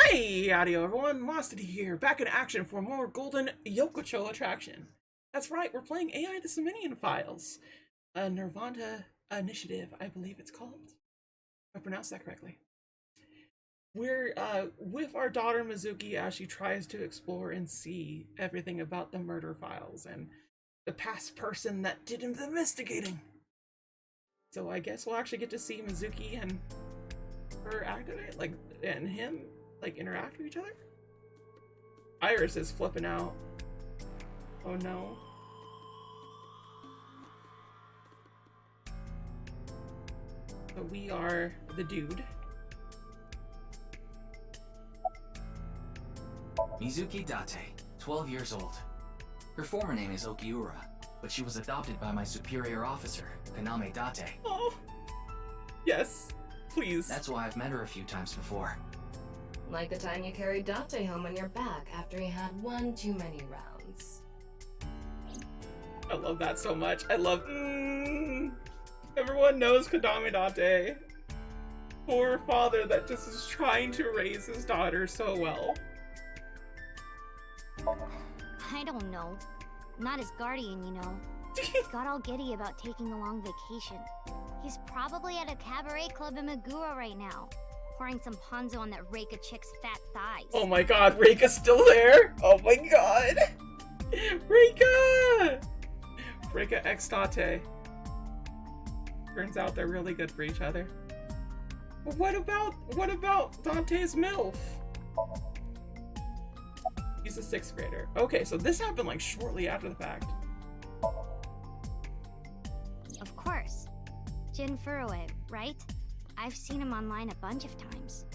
Hey, audio everyone, Mostity here, back in action for more Golden Yokocho attraction. That's right, we're playing AI the Seminian Files, a nirvanA initiative, I believe it's called. If I pronounced that correctly. We're with our daughter Mizuki as she tries to explore and see everything about the murder files and the past person that did the investigating. So I guess we'll actually get to see Mizuki and her activate, and him interact with each other? Iris is flipping out. Oh no. So we are the dude. Mizuki Date, 12 years old. Her former name is Okiura, but she was adopted by my superior officer, Kaname Date. Oh. Yes. Please. That's why I've met her a few times before. Like the time you carried Date home on your back after he had one too many rounds. I love that so much. I love... Everyone knows Kaname Date. Poor father that just is trying to raise his daughter so well. I don't know. Not his guardian, you know. Got all giddy about taking a long vacation. He's probably at a cabaret club in Meguro right now, pouring some ponzo on that Reika chick's fat thighs. Oh my god, Reika's still there? Oh my god! Reika! Reika x Date. Turns out they're really good for each other. What about Dante's MILF? He's a 6th grader. Okay, so this happened like shortly after the fact. Of course. Jin Furue, right? I've seen him online a bunch of times.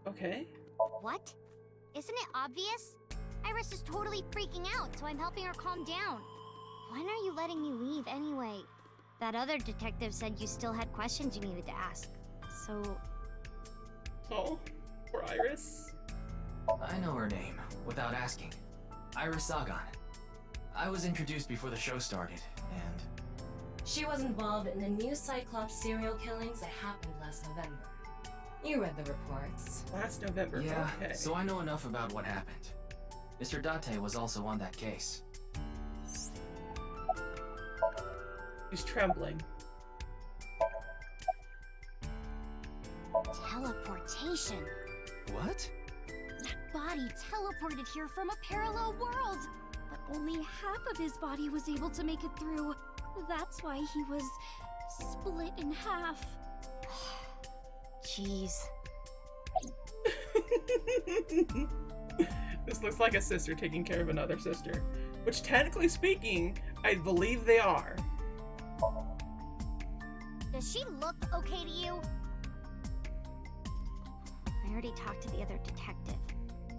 Okay. What? Isn't it obvious? Iris is totally freaking out, so I'm helping her calm down. When are you letting me leave anyway? That other detective said you still had questions you needed to ask. So... Oh, poor Iris. I know her name, without asking. Iris Sagan. I was introduced before the show started, and... She was involved in the new Cyclops serial killings that happened last November. You read the reports. Last November, yeah, okay. so I know enough about what happened. Mr. Date was also on that case. He's trembling. Teleportation. What? That body teleported here from a parallel world. But only half of his body was able to make it through. That's why he was split in half. Jeez. This looks like a sister taking care of another sister. Which, technically speaking, I believe they are. Does she look okay to you? I already talked to the other detective.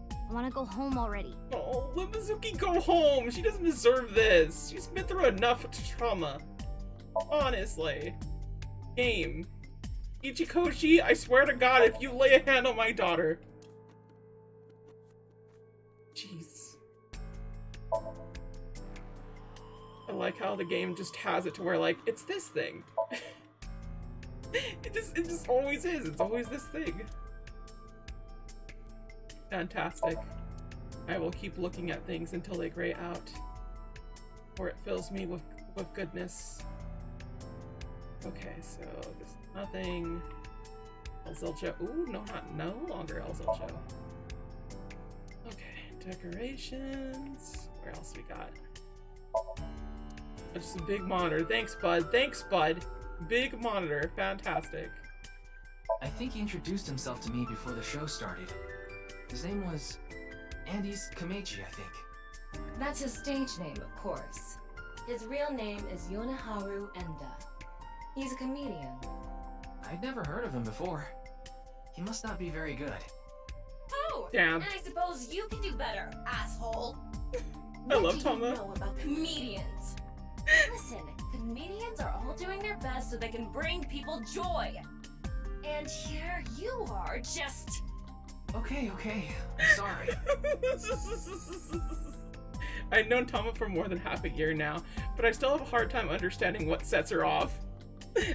I want to go home already. Oh, let Mizuki go home. She doesn't deserve this. She's been through enough trauma. Honestly. Game. Ichikoshi, I swear to God, if you lay a hand on my daughter. Jeez. I like how the game just has it to where, like, it's this thing. It just always is. It's always this thing. Fantastic. I will keep looking at things until they gray out. Or it fills me with goodness. Okay, so there's nothing. El Zilcho. Ooh, no longer El Zilcho. Okay, decorations. Where else we got? Just a big monitor. Thanks, bud. Thanks, bud. Big monitor. Fantastic. I think he introduced himself to me before the show started. His name was... Andy's Kamechi, I think. That's his stage name, of course. His real name is Yoneharu Enda. He's a comedian. I'd never heard of him before. He must not be very good. Oh! Damn. And I suppose you can do better, asshole! I love What do Toma. you know about comedians? Listen, comedians are all doing their best so they can bring people joy. And here you are, just... Okay, I'm sorry. I've known Tama for more than half a year now, but I still have a hard time understanding what sets her off.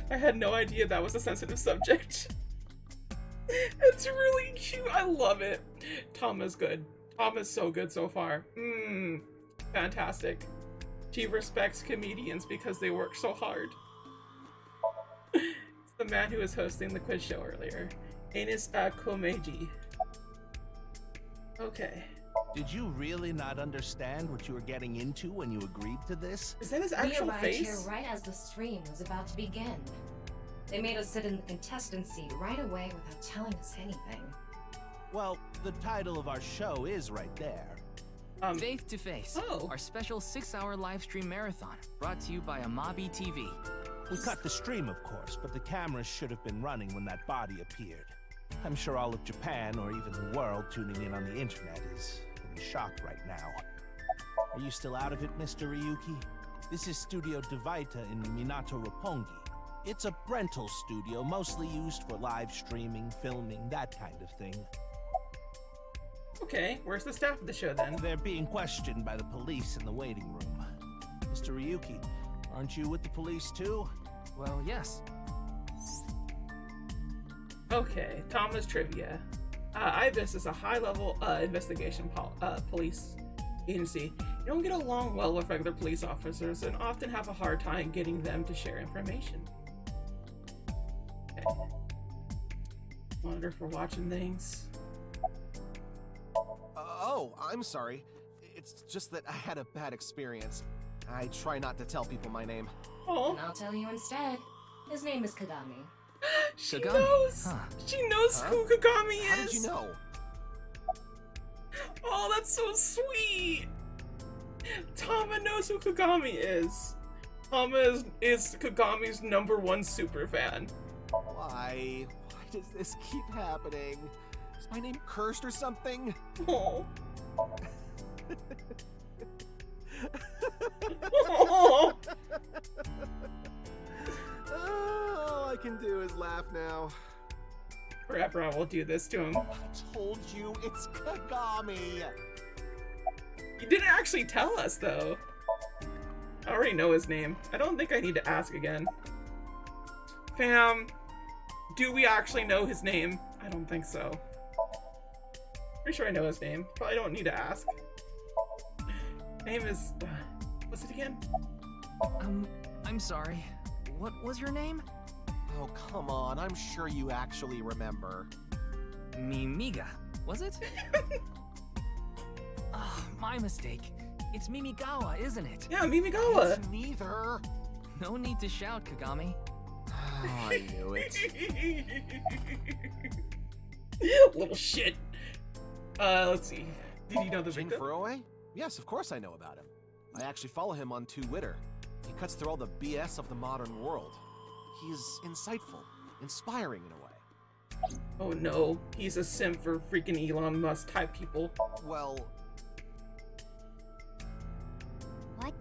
I had no idea that was a sensitive subject. It's really cute. I love it. Tom is good. Tom is so good so far. Fantastic. She respects comedians because they work so hard. It's the man who was hosting the quiz show earlier. Enis Komeji. Okay. Did you really not understand what you were getting into when you agreed to this? Is that his We actual arrived here face? right as the stream was about to begin. They made us sit in the contestant seat right away without telling us anything. Well, the title of our show is right there. Faith to Face, Oh. our special 6-hour live stream marathon, brought to you by Amabi TV. We cut the stream, of course, but the cameras should have been running when that body appeared. I'm sure all of Japan, or even the world tuning in on the internet, is in shock right now. Are you still out of it, Mr. Ryuki? This is Studio Devaita in Minato Roppongi. It's a rental studio mostly used for live streaming, filming, that kind of thing. Okay, where's the staff of the show then? They're being questioned by the police in the waiting room. Mr. Ryuki, aren't you with the police too? Well, yes. Okay, Thomas trivia. IBIS is a high-level investigation police agency. You don't get along well with regular police officers and often have a hard time getting them to share information. Okay. Monitor for watching things. Oh, I'm sorry. It's just that I had a bad experience. I try not to tell people my name. Oh, And I'll tell you instead. His name is Kagami. she Kagami, knows! huh. She knows Huh? who Kagami is! How did you know? Oh, that's so sweet! Tama knows who Kagami is. Tama is Kagami's #1 super fan. Why? Why does this keep happening? Is my name cursed or something? Oh. Oh. All I can do is laugh now. Forever I will do this to him. I told you, it's Kagami! You didn't actually tell us, though. I already know his name. I don't think I need to ask again. Fam, do we actually know his name? I don't think so. Pretty sure I know his name. Probably don't need to ask. Name is... what's it again? I'm sorry. What was your name? Oh, come on, I'm sure you actually remember. Mimiga, was it? Ah, my mistake. It's Mimigawa, isn't it? Yeah, Mimigawa! It's neither. No need to shout, Kagami. Oh, I knew it. Little shit. Let's see. Did you know the Jin victim? Furuwe? Yes, of course I know about him. I actually follow him on Twitter. He cuts through all the BS of the modern world. He's insightful, inspiring in a way. Oh no, he's a simp for freaking Elon Musk type people. Well, What?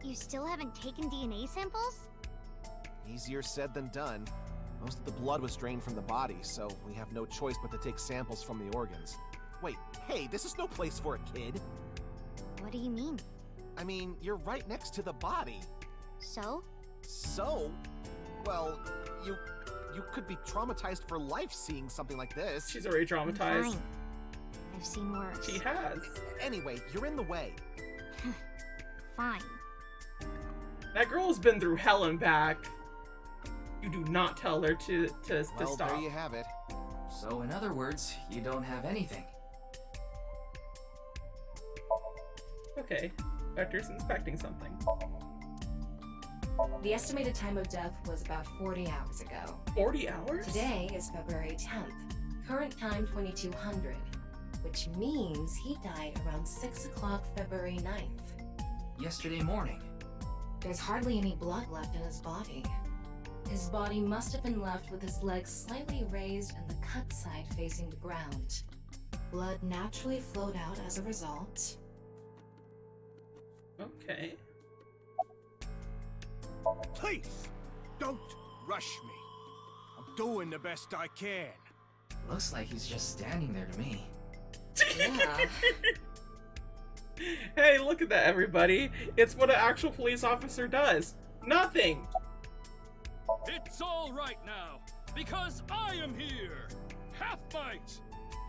You still haven't taken DNA samples? easier said than done. Most of the blood was drained from the body, so we have no choice but to take samples from the organs. Wait, hey, this is no place for a kid. What do you mean? I mean, you're right next to the body. So? So, well, you could be traumatized for life seeing something like this. She's already I'm traumatized. fine. I've seen worse. She has. Anyway, you're in the way. Fine. That girl's been through hell and back. You do not tell her to Well, stop. there you have it. So in other words, you don't have anything. Okay, Vector's inspecting something. The estimated time of death was about 40 hours ago. 40 hours? Today is February 10th. Current time 2200, which means he died around 6 o'clock February 9th. Yesterday morning. There's hardly any blood left in his body. His body must have been left with his legs slightly raised and the cut side facing the ground. Blood naturally flowed out as a result. Okay. Please, don't rush me. I'm doing the best I can. Looks like he's just standing there to me. Yeah. Hey, look at that, everybody. It's what an actual police officer does. Nothing. It's all right now, because I am here. right!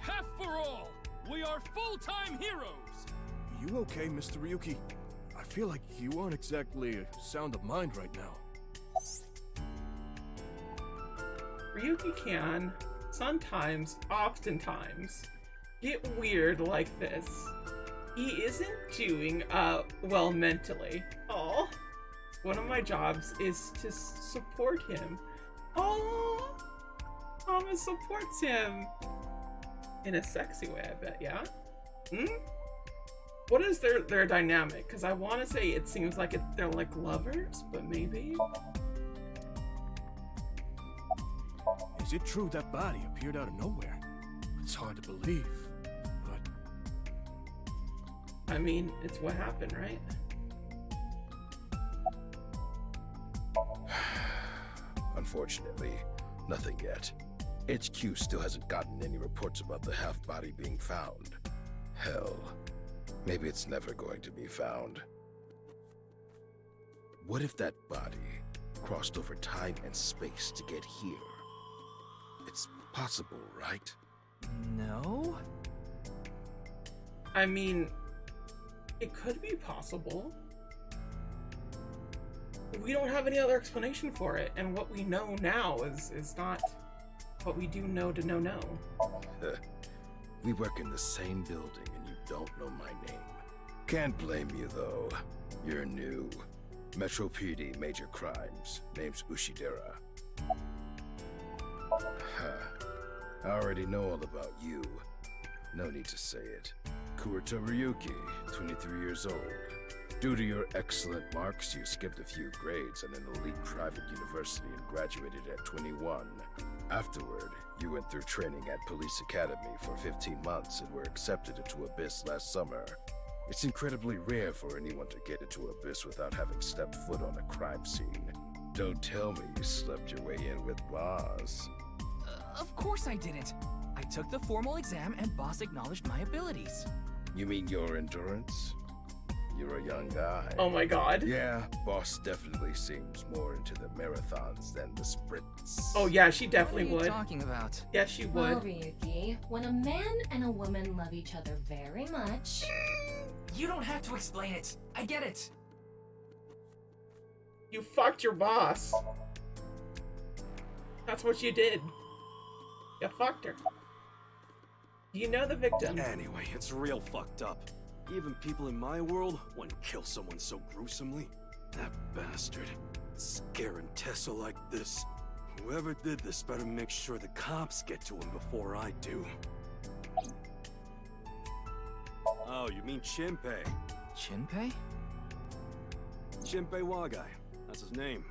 Half for all! We are full-time heroes! Are you okay, Mr. Ryuki? I feel like you aren't exactly sound of mind right now. Ryuki can sometimes, oftentimes, get weird like this. He isn't doing well mentally. Aw. One of my jobs is to support him. Oh, Thomas supports him in a sexy way, I bet. Yeah. What is their dynamic? Because I want to say it seems like they're like lovers, but maybe. Is it true that body appeared out of nowhere? It's hard to believe, but... I mean, it's what happened, right? Unfortunately, nothing yet. HQ still hasn't gotten any reports about the half-body being found. Hell, maybe it's never going to be found. What if that body crossed over time and space to get here? It's possible, right? No? I mean, it could be possible. We don't have any other explanation for it, and what we know now is not what we do know to know. We work in the same building and you don't know my name. Can't blame you though. You're new. Metro PD, major crimes. Name's Ushidera. I already know all about you. No need to say it. Kurita Ryuki, 23 years old. Due to your excellent marks, you skipped a few grades at an elite private university and graduated at 21. Afterward, you went through training at Police Academy for 15 months and were accepted into Abyss last summer. It's incredibly rare for anyone to get into Abyss without having stepped foot on a crime scene. Don't tell me you slept your way in with Boss. Of course I didn't. I took the formal exam and Boss acknowledged my abilities. You mean your endurance? You're a young guy. Oh my god. Yeah, Boss definitely seems more into the marathons than the sprints. Oh yeah, she definitely What are you would. talking about? Yeah, she would. Well, Ryuki, when a man and a woman love each other very much... You don't have to explain it. I get it. You fucked your boss. That's what you did. You fucked her. You know the victim. Anyway, it's real fucked up. Even people in my world wouldn't kill someone so gruesomely. That bastard. Scaring Tessa like this. Whoever did this better make sure the cops get to him before I do. Oh, you mean Shinpei? Shinpei? Shinpei Wagai. That's his name.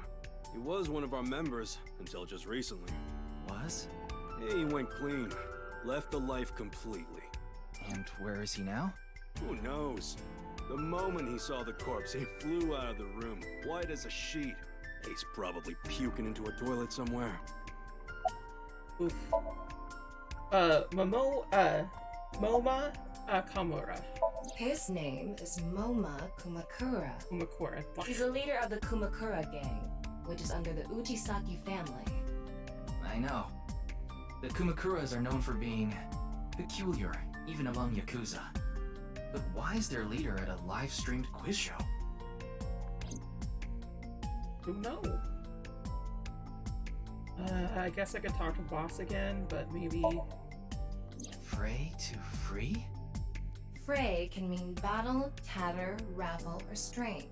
He was one of our members until just recently. Was? He went clean. Left the life completely. And where is he now? Who knows? The moment he saw the corpse, he flew out of the room, white as a sheet. He's probably puking into a toilet somewhere. Oof. Moma Kamura. His name is Moma Kumakura. Kumakura. He's a leader of the Kumakura gang, which is under the Uchisaki family. I know. The Kumakuras are known for being peculiar, even among Yakuza. But why is their leader at a live-streamed quiz show? Who knows? I guess I could talk to boss again, but maybe... Fray to free? Fray can mean battle, tatter, ravel, or strain.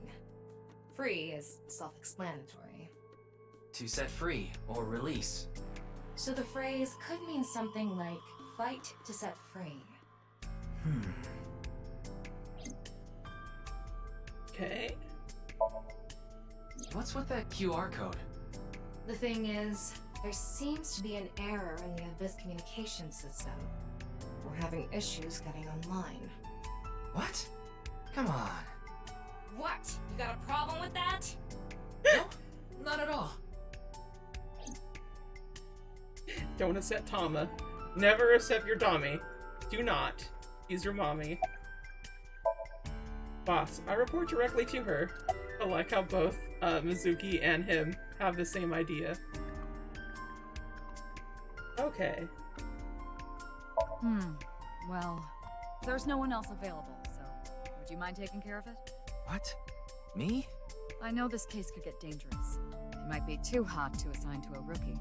Free is self-explanatory. To set free or release. So the phrase could mean something like fight to set free. Okay. What's with that QR code? The thing is, there seems to be an error in the Abyss communication system. We're having issues getting online. What? Come on. What? You got a problem with that? No, not at all. Don't accept Tama. Never accept your Dami. Do not. He's your mommy. Boss, I report directly to her. I like how both Mizuki and him have the same idea. Okay. Well, there's no one else available, so would you mind taking care of it? What? Me? I know this case could get dangerous. It might be too hot to assign to a rookie.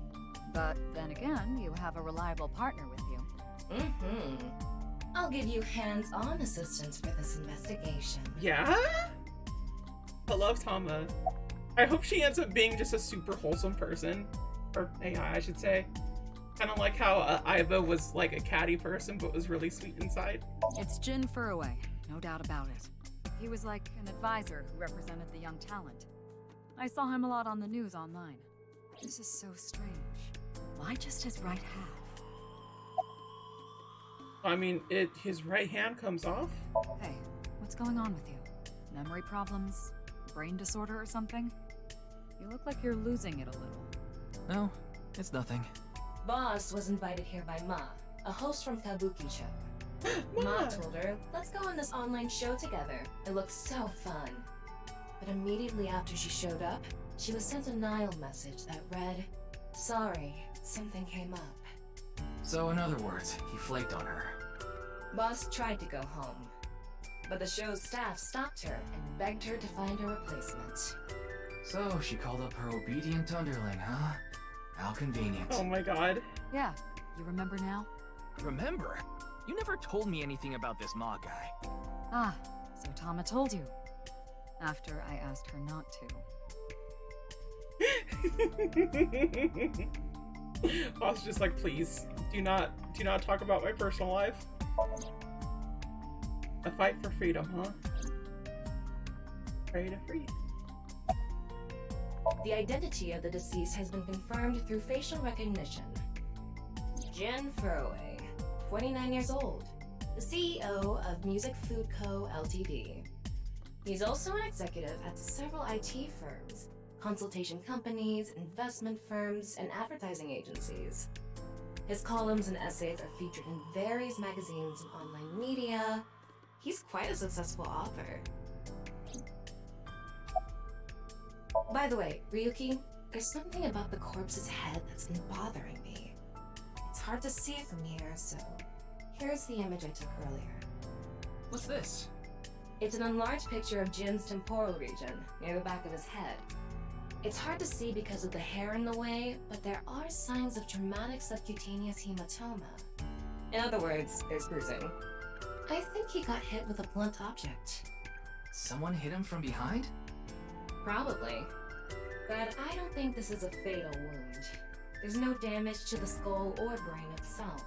But then again, you have a reliable partner with you. I'll give you hands-on assistance for this investigation. Yeah? I love Tama. I hope she ends up being just a super wholesome person. Or AI, I should say. Kind of like how Aiba was like a catty person, but was really sweet inside. It's Jin Furue, no doubt about it. He was like an advisor who represented the young talent. I saw him a lot on the news online. This is so strange. Why just his right half? I mean, his right hand comes off? Hey, what's going on with you? Memory problems? Brain disorder or something? You look like you're losing it a little. No, it's nothing. Boss was invited here by Ma, a host from Kabuki Show. Ma told her, let's go on this online show together. It looks so fun. But immediately after she showed up, she was sent a Nile message that read, sorry, something came up. So in other words, he flaked on her. Boss tried to go home, but the show's staff stopped her and begged her to find a replacement. So she called up her obedient underling, huh? How convenient. Oh my god. Yeah, you remember now? Remember? You never told me anything about this Ma guy. Ah, so Tama told you. After I asked her not to. Boss just like, please, do not talk about my personal life. A fight for freedom, huh? Pray to free. The identity of the deceased has been confirmed through facial recognition. Jin Furue, 29 years old, the CEO of Music Food Co. Ltd. He's also an executive at several IT firms, consultation companies, investment firms, and advertising agencies. His columns and essays are featured in various magazines and online media. He's quite a successful author. By the way, Ryuki, there's something about the corpse's head that's been bothering me. It's hard to see from here, so here's the image I took earlier. What's this? It's an enlarged picture of Jin's temporal region, near the back of his head. It's hard to see because of the hair in the way, but there are signs of traumatic subcutaneous hematoma. In other words, there's bruising. I think he got hit with a blunt object. Someone hit him from behind? Probably. But I don't think this is a fatal wound. There's no damage to the skull or brain itself.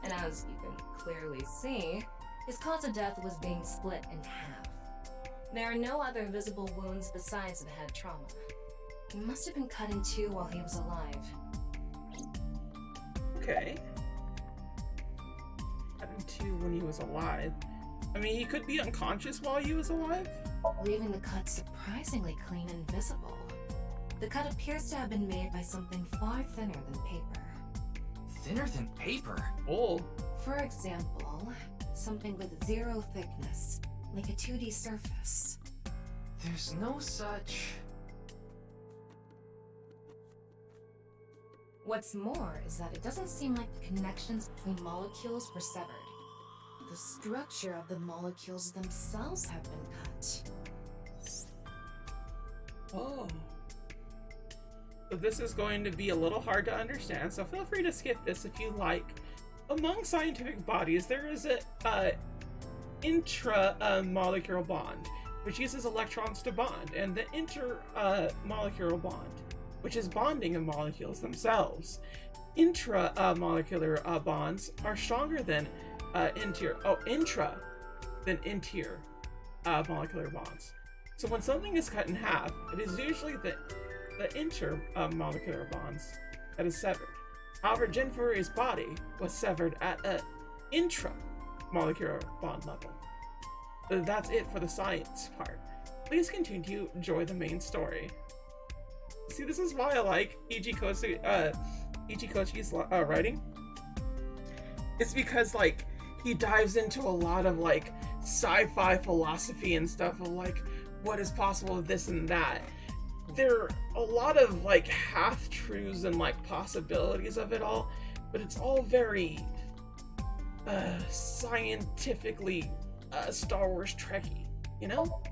And as you can clearly see, his cause of death was being split in half. There are no other visible wounds besides the head trauma. He must have been cut in two while he was alive. Okay. Cut in two when he was alive. I mean, he could be unconscious while he was alive? Leaving the cut surprisingly clean and visible. The cut appears to have been made by something far thinner than paper. Thinner than paper? Oh. For example, something with zero thickness, like a 2D surface. There's no such... What's more is that it doesn't seem like the connections between molecules were severed. The structure of the molecules themselves have been cut. Oh. So this is going to be a little hard to understand, so feel free to skip this if you like. Among scientific bodies, there is a intramolecular bond, which uses electrons to bond, and the intermolecular bond, which is bonding of molecules themselves. Intramolecular bonds are stronger than intra than molecular bonds. So when something is cut in half, it is usually the intermolecular bonds that is severed. However, Jin Furue's body was severed at an intramolecular bond level. So that's it for the science part. Please continue to enjoy the main story. See, this is why I like Ichikochi's writing. It's because, like, he dives into a lot of, like, sci-fi philosophy and stuff of, like, what is possible with this and that. There are a lot of, like, half-truths and, like, possibilities of it all, but it's all very scientifically Star Wars Trekkie, you know?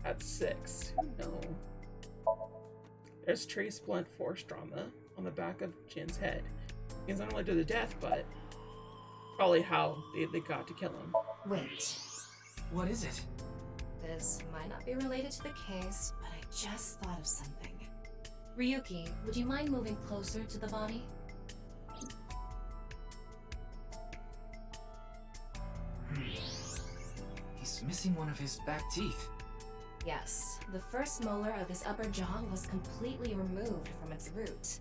That's 6. No. There's trace blunt force trauma on the back of Jin's head. He's not only to the death, but probably how they got to kill him. Wait. What is it? This might not be related to the case, but I just thought of something. Ryuki, would you mind moving closer to the body? He's missing one of his back teeth. Yes, the first molar of his upper jaw was completely removed from its root.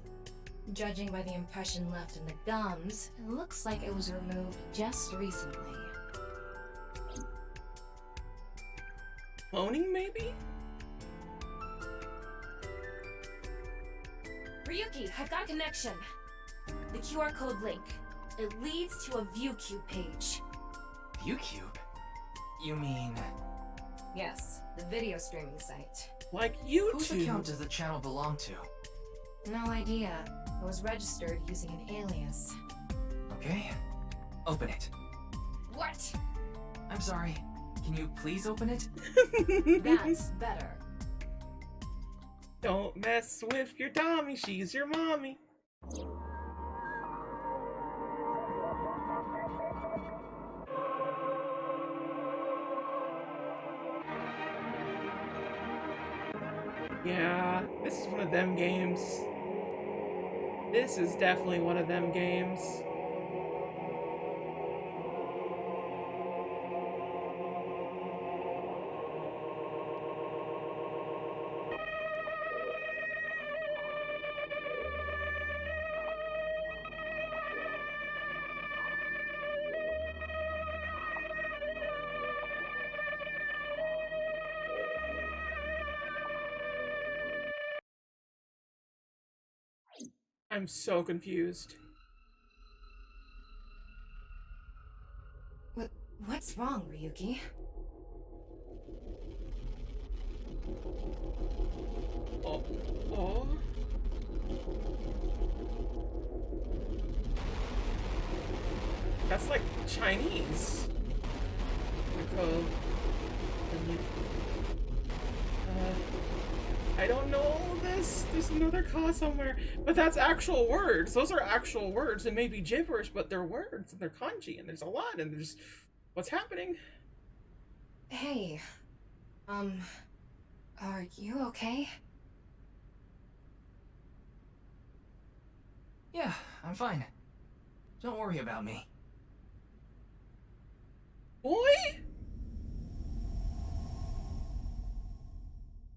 Judging by the impression left in the gums, it looks like it was removed just recently. Cloning, maybe? Ryuki, I've got a connection. The QR code link. It leads to a ViewCube page. ViewCube? You mean... Yes, the video streaming site. Like YouTube. Whose account does the channel belong to? No idea. It was registered using an alias. Okay. Open it. What? I'm sorry. Can you please open it? That's better. Don't mess with your Tommy, she's your mommy. Yeah, this is one of them games. This is definitely one of them games. I'm so confused. What's wrong, Ryuki? Oh. That's like Chinese. I don't know this. There's another ka somewhere. But that's actual words. Those are actual words. It may be gibberish, but they're words and they're kanji and there's a lot and there's... What's happening? Hey. Are you okay? Yeah, I'm fine. Don't worry about me. Boy?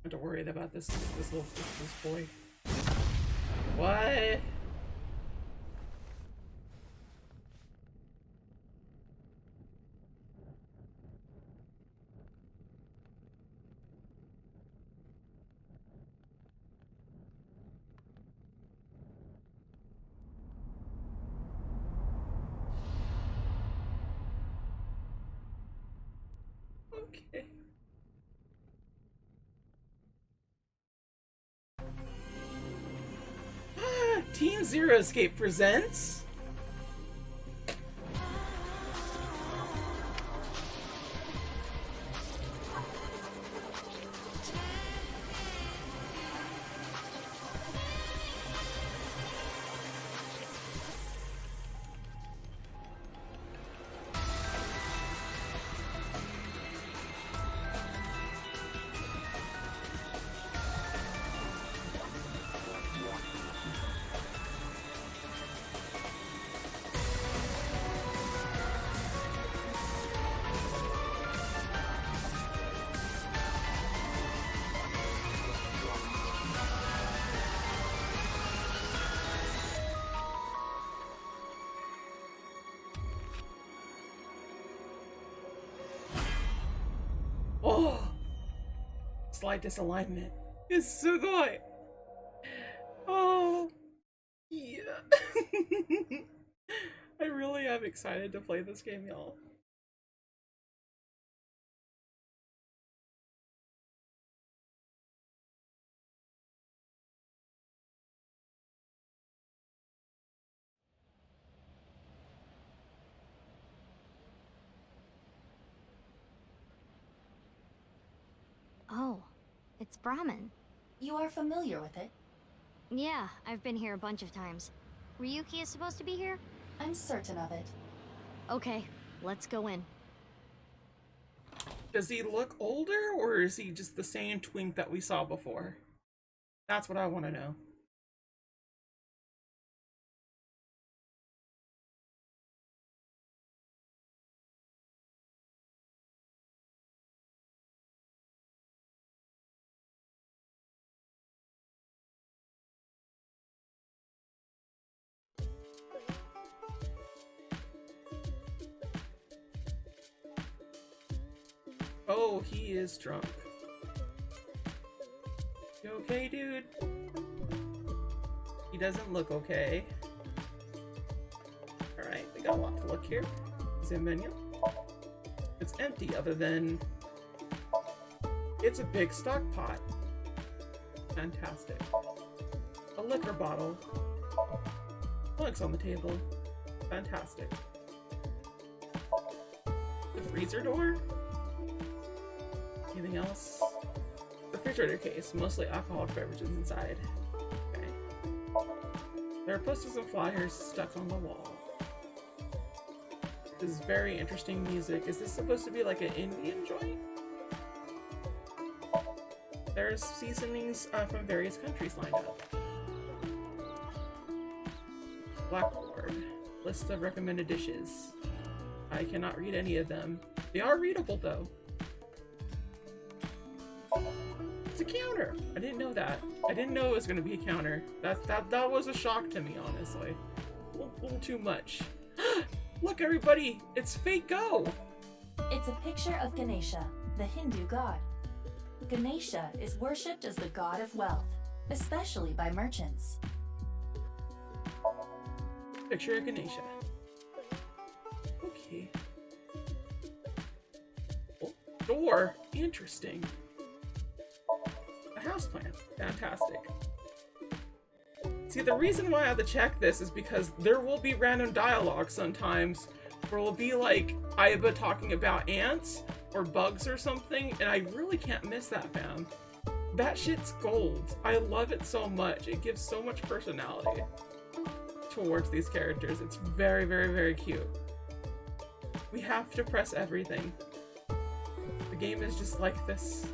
I'm not worried about this boy. What? Okay. Team Zero Escape presents... Oh! Slight disalignment. It's so good! Oh! Yeah! I really am excited to play this game, y'all. It's Brahmin. You are familiar with it? Yeah, I've been here a bunch of times. Ryuki is supposed to be here? I'm certain of it. Okay, let's go in. Does he look older, or is he just the same twink that we saw before? That's what I want to know. Oh, he is drunk. You okay, dude? He doesn't look okay. Alright, we got a lot to look here. Zoom menu. It's empty other than... It's a big stock pot. Fantastic. A liquor bottle. Plugs on the table. Fantastic. The freezer door? Anything else? Refrigerator case, mostly alcoholic beverages inside. Okay. There are posters and flyers stuck on the wall. This is very interesting music. Is this supposed to be like an Indian joint? There's seasonings from various countries lined up. Blackboard. List of recommended dishes. I cannot read any of them. They are readable though. It's a counter! I didn't know that. I didn't know it was gonna be a counter. That was a shock to me, honestly. A little too much. Look everybody! It's Fate Go! It's a picture of Ganesha, the Hindu god. Ganesha is worshipped as the god of wealth, especially by merchants. Picture of Ganesha. Okay. Oh, door! Interesting. Houseplant. Fantastic. See, the reason why I have to check this is because there will be random dialogue sometimes where it will be like Aiba talking about ants or bugs or something, and I really can't miss that, fam. That shit's gold. I love it so much. It gives so much personality towards these characters. It's very, very, very cute. We have to press everything. The game is just like this.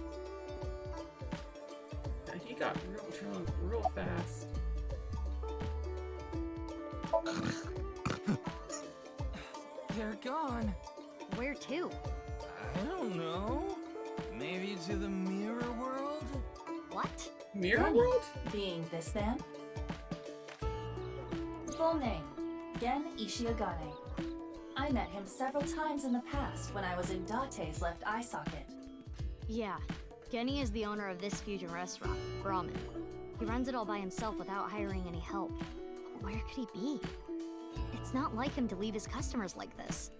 He got real drunk real fast. They're gone. Where to? I don't know. Maybe to the mirror world? What? Mirror Gani, world? Being this man. Full name, Gen Ishiagane. I met him several times in the past when I was in Date's left eye socket. Yeah. Genny is the owner of this fusion restaurant, Brahmin. He runs it all by himself without hiring any help. Where could he be? It's not like him to leave his customers like this.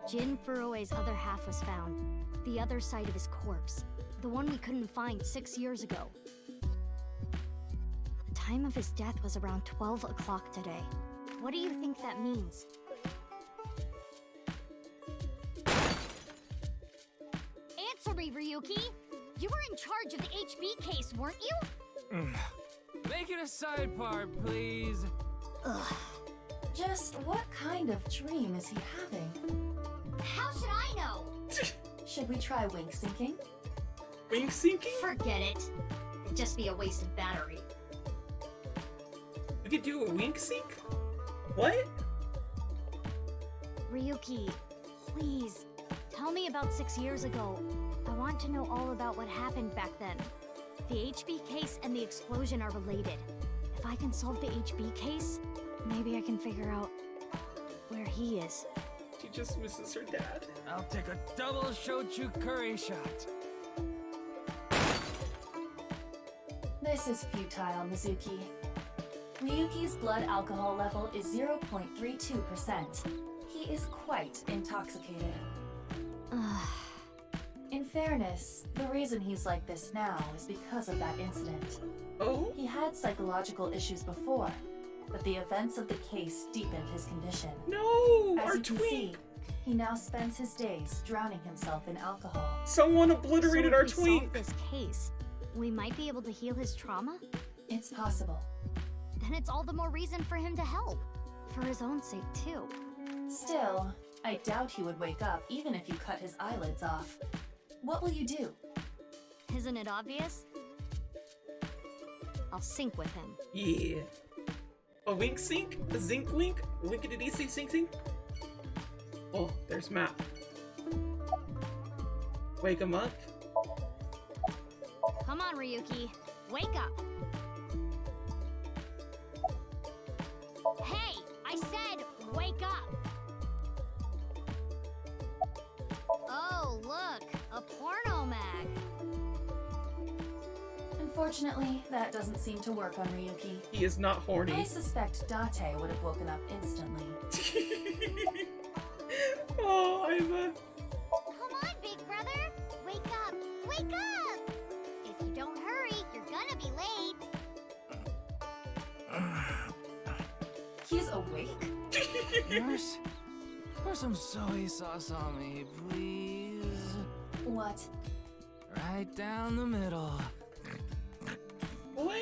Jin Furue's other half was found. The other side of his corpse. The one we couldn't find 6 years ago. The time of his death was around 12 o'clock today. What do you think that means? Answer me, Ryuki! You were in charge of the HB case, weren't you? Make it a side part, please. Ugh. Just what kind of dream is he having? How should I know? Should we try wink syncing? Wink syncing? Forget it. It'd just be a waste of battery. We could do a wink sync? What? Ryuki, please, tell me about 6 years ago. I want to know all about what happened back then. The HB case and the explosion are related. If I can solve the HB case, maybe I can figure out where he is. She just misses her dad. I'll take a double shochu curry shot. This is futile, Mizuki. Ryuki's blood alcohol level is 0.32%. He is quite intoxicated. In fairness, the reason he's like this now is because of that incident. Oh? He had psychological issues before, but the events of the case deepened his condition. No! As Our you can twink! see, He now spends his days drowning himself in alcohol. Someone obliterated so our if we solve twink. this case, we might be able to heal his trauma? It's possible. Then it's all the more reason for him to help. For his own sake, too. Still, I doubt he would wake up even if you cut his eyelids off. What will you do? Isn't it obvious? I'll sync with him. Yeah. A wink sync? A zinc wink? Winkity DC sync sync? Oh, there's Map. Wake him up. Come on, Ryuki. Wake up. Hey, I said wake up. Oh, look, a porno mag. Unfortunately, that doesn't seem to work on Ryuki. He is not horny. I suspect Date would have woken up instantly. Oh, Iva. Come on, big brother. Wake up. Wake up. If you don't hurry, you're gonna be late. He's awake? Nurse? Pour some soy sauce on me, please. What? Right down the middle. Boy?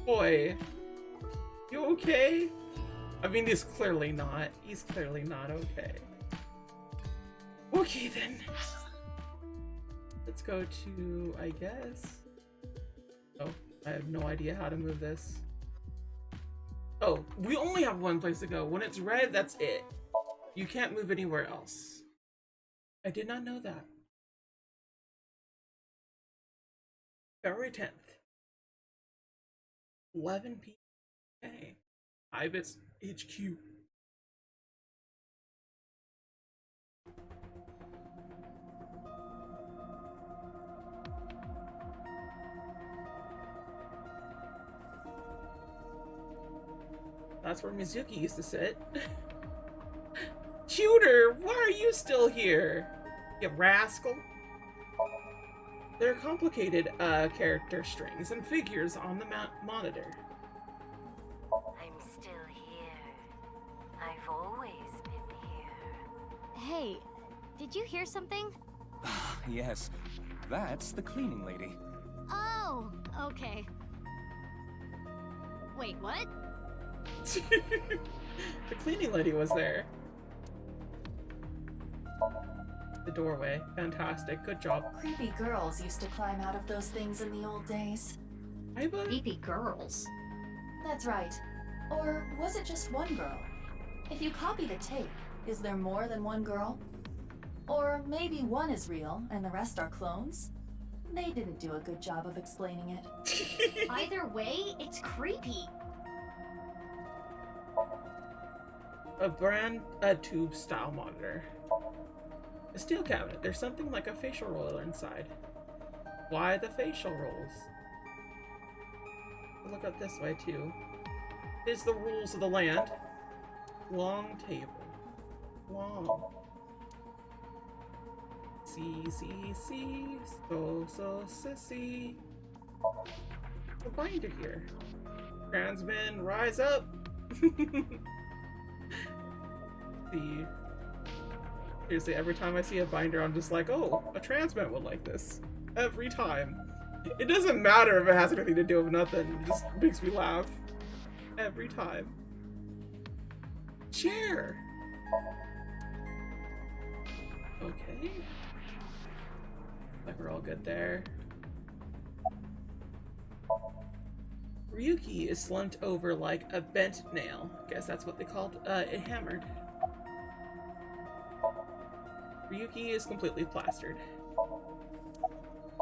Boy. You okay? I mean, he's clearly not. He's clearly not okay. Okay, then. Let's go to, I guess. Oh, I have no idea how to move this. Oh, we only have one place to go. When it's red, that's it. You can't move anywhere else. I did not know that. February 10th. 11 p.m. Okay. Ibis HQ. That's where Mizuki used to sit. Cuter, why are you still here? You rascal. There are complicated character strings and figures on the monitor. I'm still here. I've always been here. Hey, did you hear something? Yes, that's the cleaning lady. Oh, okay. Wait, what? The cleaning lady was there. The doorway. Fantastic. Good job. Creepy girls used to climb out of those things in the old days. Creepy girls? That's right. Or was it just one girl? If you copy the tape, is there more than one girl? Or maybe one is real and the rest are clones? They didn't do a good job of explaining it. Either way, it's creepy. A brand tube style monitor. A steel cabinet. There's something like a facial roller inside. Why the facial rolls? Look up this way too. Is the rules of the land. Long table. Long. See, so sissy. A binder here. Transmen, rise up! See. Seriously, every time I see a binder, I'm just like, oh, a transmen would like this. Every time. It doesn't matter if it has anything to do with nothing, it just makes me laugh. Every time. Chair! Okay. Like we're all good there. Ryuki is slumped over like a bent nail. Guess that's what they called it hammered. Ryuki is completely plastered.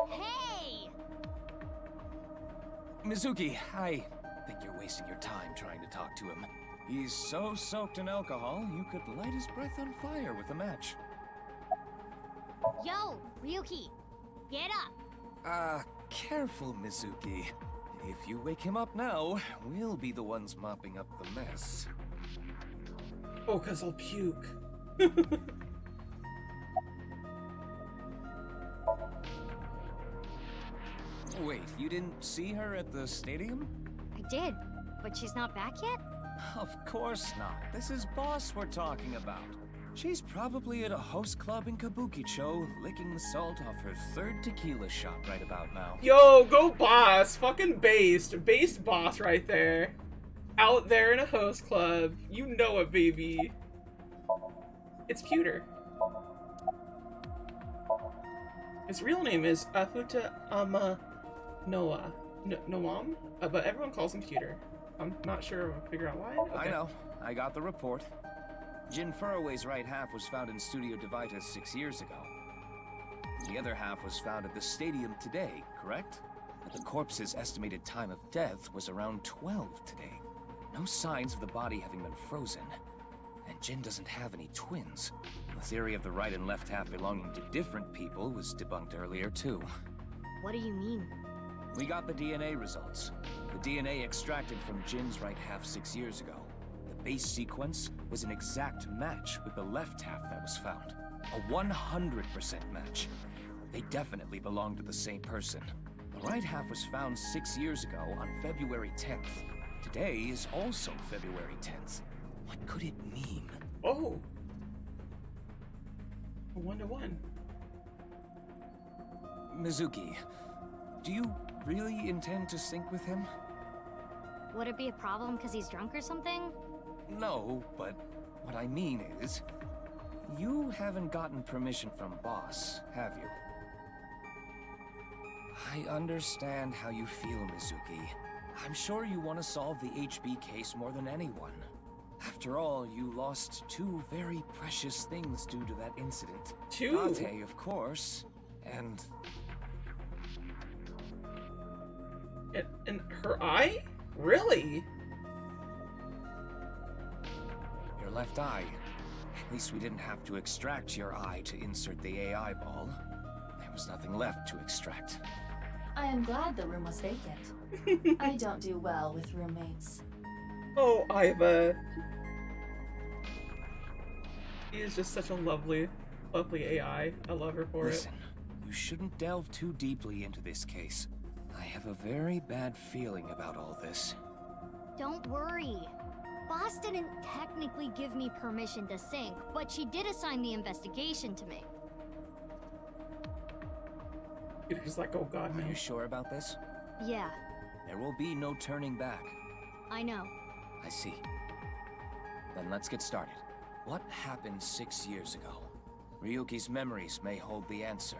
Hey! Mizuki, I think you're wasting your time trying to talk to him. He's so soaked in alcohol, you could light his breath on fire with a match. Yo, Ryuki, get up! Careful, Mizuki. If you wake him up now, we'll be the ones mopping up the mess. Oh, 'cause I'll puke. Wait, you didn't see her at the stadium? I did, but she's not back yet? Of course not. This is Boss we're talking about. She's probably at a host club in Kabukicho, licking the salt off her third tequila shot right about now. Yo, go Boss! Fucking based. Based Boss right there. Out there in a host club. You know it, baby. It's Pewter. His real name is Afuta Noam, but everyone calls him Pewter. I'm not sure. I'll figure out why. Okay. I know. I got the report. Jin Furroway's right half was found in Studio Devitas 6 years ago. The other half was found at the stadium today, correct? But the corpse's estimated time of death was around 12 today. No signs of the body having been frozen. And Jin doesn't have any twins. The theory of the right and left half belonging to different people was debunked earlier, too. What do you mean? We got the DNA results. The DNA extracted from Jin's right half 6 years ago. The base sequence was an exact match with the left half that was found. A 100% match. They definitely belong to the same person. The right half was found 6 years ago on February 10th. Today is also February 10th. What could it mean? Oh. 1-to-1. Mizuki, do you really intend to sync with him? Would it be a problem because he's drunk or something? No, but what I mean is, you haven't gotten permission from Boss, have you? I understand how you feel, Mizuki. I'm sure you want to solve the HB case more than anyone. After all, you lost two very precious things due to that incident. Two? Date, of course, and... And her eye? Really? Your left eye. At least we didn't have to extract your eye to insert the AI ball. There was nothing left to extract. I am glad the room was vacant. I don't do well with roommates. Oh, Iva. She is just such a lovely, lovely AI. I love her for Listen, you shouldn't delve too deeply into this case. I have a very bad feeling about all this. Don't worry. Boss didn't technically give me permission to sync, but she did assign the investigation to me. He's like, oh god, Are you sure about this? Yeah, There will be no turning back. I know. I see. Then let's get started. What happened 6 years ago? Ryuki's memories may hold the answer.